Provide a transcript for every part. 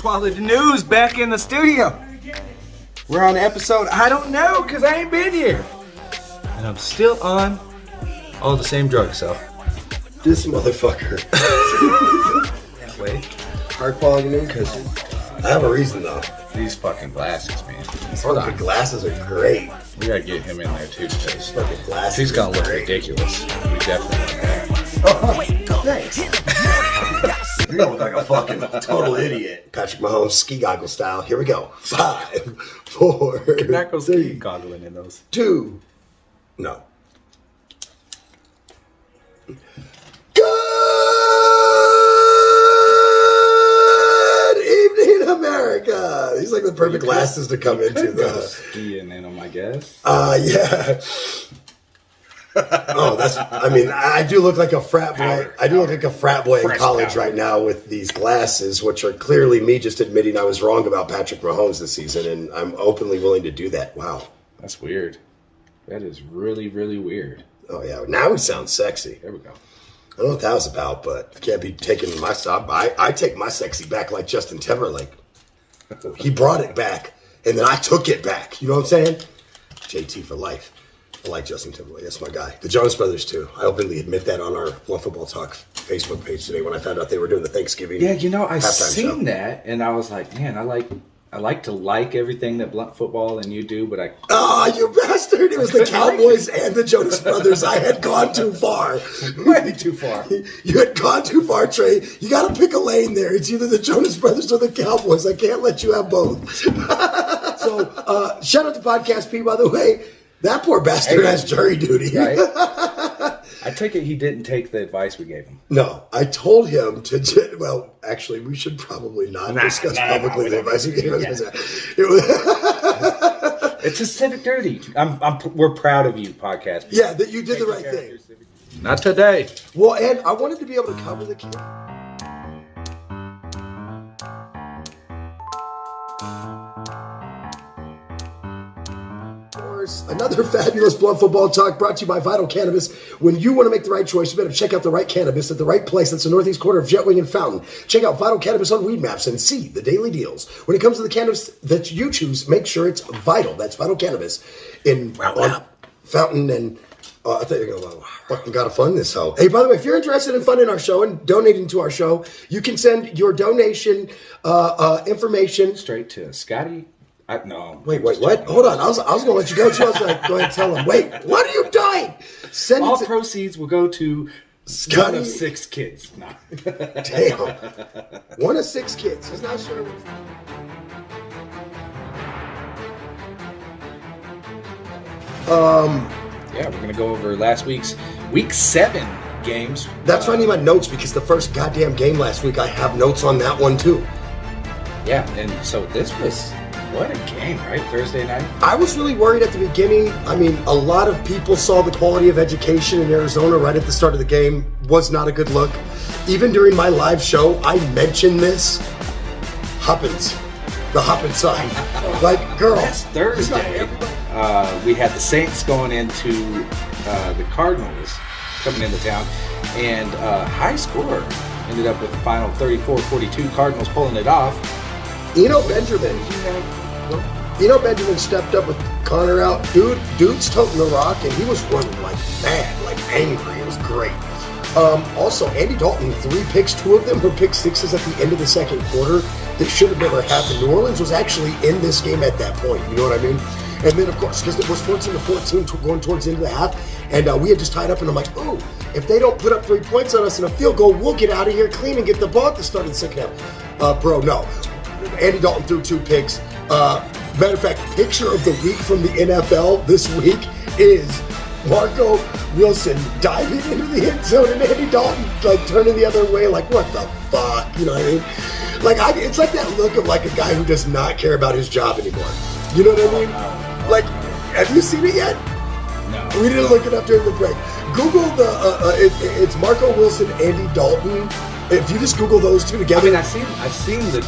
Quality news back in the studio. We're on episode, I don't know, because I ain't been here. And I'm still on all the same drugs, so. This motherfucker. Wait. Hard quality news? Because I have a reason, though. These fucking glasses, man. These fucking glasses are great. We gotta get him in there, too, because Fucking glasses. he's gonna look great. ridiculous. We definitely want that. Oh, thanks. You look like a fucking total idiot. Patrick Mahomes, ski goggle style. Here we go. 5, 4, Not go 3, goggling in those. 2. No. Good evening, America. These are like the perfect glasses to come into the skiing in them, I guess. Yeah. Oh, I do look like a frat boy. I do look like a frat boy in college right now with these glasses, which are clearly me just admitting I was wrong about Patrick Mahomes this season, and I'm openly willing to do that. Wow. That's weird. That is really, really weird. Oh, yeah. Now he sounds sexy. There we go. I don't know what that was about, but I can't be taking my stuff. I take my sexy back like Justin Timberlake. He brought it back, and then I took it back. You know what I'm saying? JT for life. I like Justin Timberlake. That's my guy. The Jonas Brothers, too. I openly admit that on our One Football Talk Facebook page today when I found out they were doing the Thanksgiving. Yeah, I halftime seen show. that, and I was like, man, I like to like everything that Blunt Football and you do, but I... Oh, you bastard! It was the Cowboys and the Jonas Brothers. I had gone too far. Way too far. You had gone too far, Trey. You got to pick a lane there. It's either the Jonas Brothers or the Cowboys. I can't let you have both. So, shout out to Podcast P, by the way. That poor bastard has jury duty. Right? I take it he didn't take the advice we gave him. No, I told him to. Well, actually, we should probably not discuss publicly the advice we gave him. It's a civic duty. We're proud of you, Podcast. Yeah, that you did the right thing. Not today. Well, and I wanted to be able to cover the kid. Another fabulous Blunt Football Talk brought to you by Vital Cannabis. When you want to make the right choice, you better check out the right cannabis at the right place. That's the northeast corner of Jetwing and Fountain. Check out Vital Cannabis on Weed Maps and see the daily deals. When it comes to the cannabis that you choose, make sure it's Vital. That's Vital Cannabis in Fountain and... I thought you were going to fucking gotta fund this hoe. Hey, by the way, if you're interested in funding our show and donating to our show, you can send your donation information... Straight to Scotty... No. Wait, what? Hold on. I was going to let you go, too. I was like, go ahead and tell him. Wait, what are you doing? All proceeds will go to Scotty. 1 of 6 kids. No. Damn. 1 of 6 kids. He's not sure. Yeah, we're going to go over last week's Week 7 games. That's why I need my notes, because the first goddamn game last week, I have notes on that one, too. Yeah, and so this was... What a game, right? Thursday night? I was really worried at the beginning. I mean, a lot of people saw the quality of education in Arizona right at the start of the game. Was not a good look. Even during my live show, I mentioned this. Huppins. The Huppin sign. Like, girl. Last Thursday, we had the Saints going into the Cardinals coming into town. And high score ended up with the final 34-42. Cardinals pulling it off. Eno Benjamin stepped up with Connor out. Dude's toting the rock, and he was running like mad, like angry. It was great. Also, Andy Dalton, 3 picks, 2 of them were pick sixes at the end of the second quarter that should have never happened. New Orleans was actually in this game at that point. You know what I mean? And then, of course, because it was 14-14 going towards the end of the half, and we had just tied up, and I'm like, ooh, if they don't put up 3 points on us in a field goal, we'll get out of here clean and get the ball at the start of the second half. Bro, no. Andy Dalton threw 2 picks. Matter of fact, picture of the week from the NFL this week is Marco Wilson diving into the end zone and Andy Dalton like turning the other way like, what the fuck? You know what I mean? Like, it's like that look of like a guy who does not care about his job anymore. You know what I mean? Like, have you seen it yet? No. We didn't look it up during the break. Google it's Marco Wilson, Andy Dalton. If you just Google those two together. I mean, I've seen the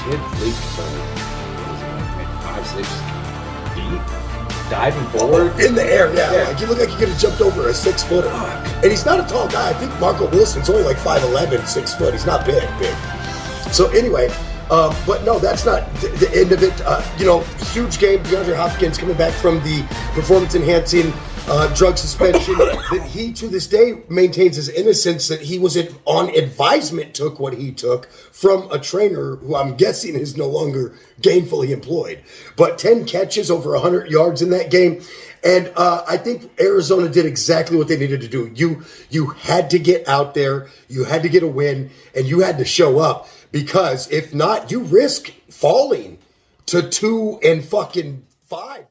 kid leap for 5-6 feet, diving forward in the air. Yeah. Like, you look like you could have jumped over a 6-footer. And he's not a tall guy. I think Marco Wilson's only like 5'11", 6 foot. He's not big. So anyway, But no, that's not the end of it. Huge game. DeAndre Hopkins coming back from the performance-enhancing drug suspension. That he, to this day, maintains his innocence. That he was on advisement, took what he took from a trainer who I'm guessing is no longer gainfully employed. But 10 catches, over 100 yards in that game. And I think Arizona did exactly what they needed to do. You had to get out there, you had to get a win, and you had to show up. Because if not, you risk falling to 2-5.